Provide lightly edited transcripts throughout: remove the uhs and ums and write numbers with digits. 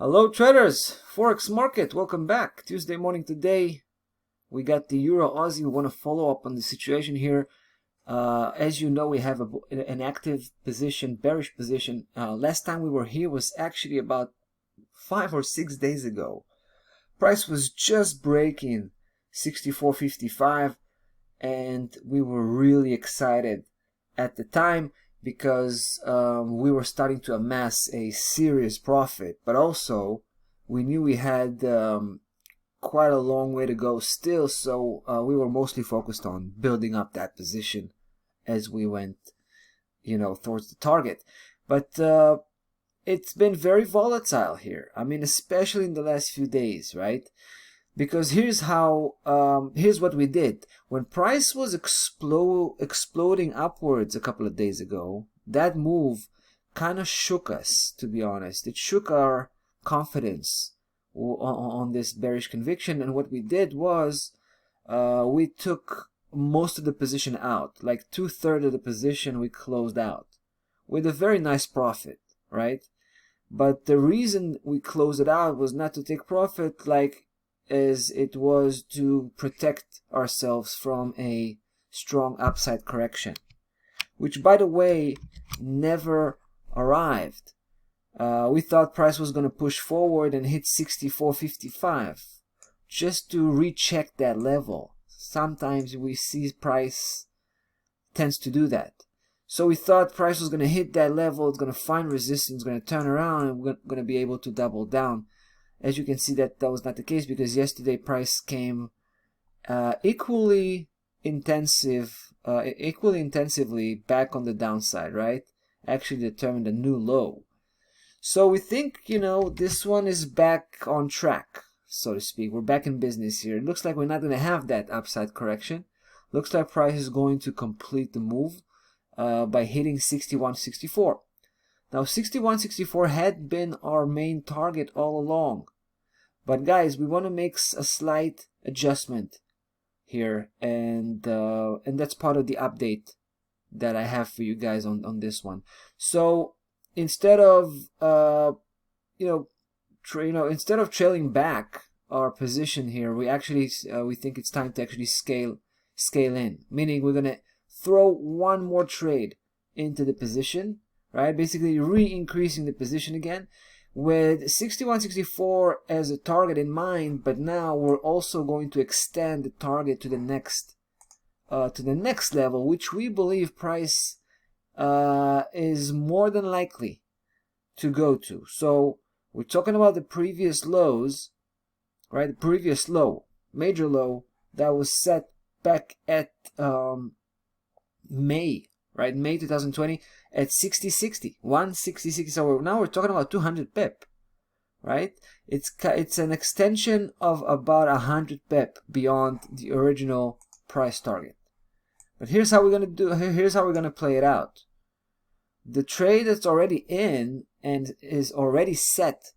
Hello traders, Forex market, welcome back. Tuesday morning today, we got the Euro Aussie. We want to follow up on the situation here. As you know, we have an active position, bearish position. Last time we were here was actually about 5 or 6 days ago. Price was just breaking 64.55 and we were really excited at the time because we were starting to amass a serious profit, but also we knew we had quite a long way to go still, so we were mostly focused on building up that position as we went, towards the target. But it's been very volatile here. I mean, especially in the last few days, right? Because here's what we did. When price was exploding upwards a couple of days ago, that move kind of shook us, to be honest. It shook our confidence on this bearish conviction, and what we did was we took most of the position out. Like 2/3 of the position we closed out with a very nice profit, right? But the reason we closed it out was not to take profit, as it was to protect ourselves from a strong upside correction, which, by the way, never arrived. We thought price was going to push forward and hit 64.55 just to recheck that level. Sometimes we see price tends to do that. So we thought price was going to hit that level, it's going to find resistance, going to turn around, and we're going to be able to double down. As you can see, that was not the case, because yesterday price came equally intensively back on the downside, right? Actually determined a new low. So we think, this one is back on track, so to speak. We're back in business here. It looks like we're not going to have that upside correction. Looks like price is going to complete the move by hitting 61.64. Now 61.64 had been our main target all along. But guys, we want to make a slight adjustment here, and that's part of the update that I have for you guys on this one. So instead of instead of trailing back our position here, we think it's time to actually scale in, meaning we're gonna throw one more trade into the position, right? Basically re-increasing the position again with 61.64 as a target in mind, but now we're also going to extend the target to the next level, which we believe price is more than likely to go to. So we're talking about the previous lows, right? The previous low, major low, that was set back at May, right? May 2020 at 60.60, 160.60. So now we're talking about 200 pip, right? It's an extension of about 100 pip beyond the original price target. But here's how we're gonna play it out. The trade that's already in and is already set,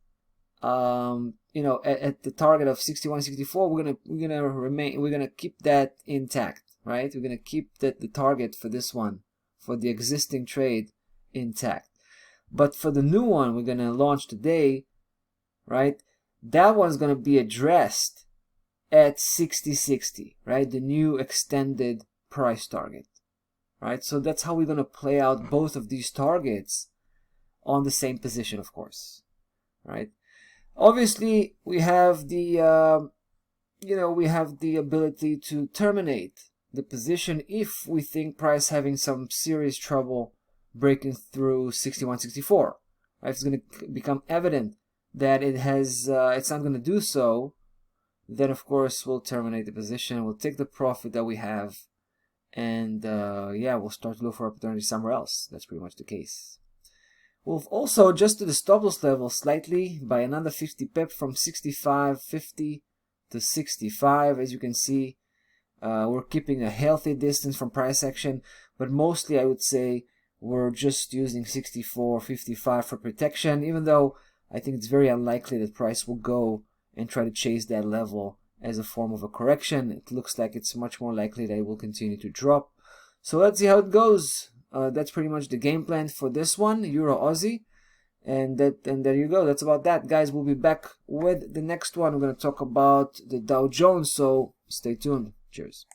at the target of 61.64, we're gonna keep that intact, right? We're gonna keep the target for this one, for the existing trade, intact. But for the new one we're gonna launch today, right, that one's gonna be addressed at 60.60, right? The new extended price target, right? So that's how we're gonna play out both of these targets on the same position, of course, right? Obviously, we have the ability to terminate the position if we think price having some serious trouble breaking through 61.64. Right? If it's going to become evident that it's not going to do so, then of course we'll terminate the position. We'll take the profit that we have, and we'll start to look for opportunity somewhere else. That's pretty much the case. We've also adjusted the stop loss level slightly by another 50 pip from 65.50 to 65. As you can see, we're keeping a healthy distance from price action, but mostly I would say we're just using 64.55 for protection, even though I think it's very unlikely that price will go and try to chase that level as a form of a correction. It looks like it's much more likely that it will continue to drop. So let's see how it goes. That's pretty much the game plan for this one, Euro Aussie. And there you go. That's about that, guys. We'll be back with the next one. We're going to talk about the Dow Jones, so stay tuned. Cheers.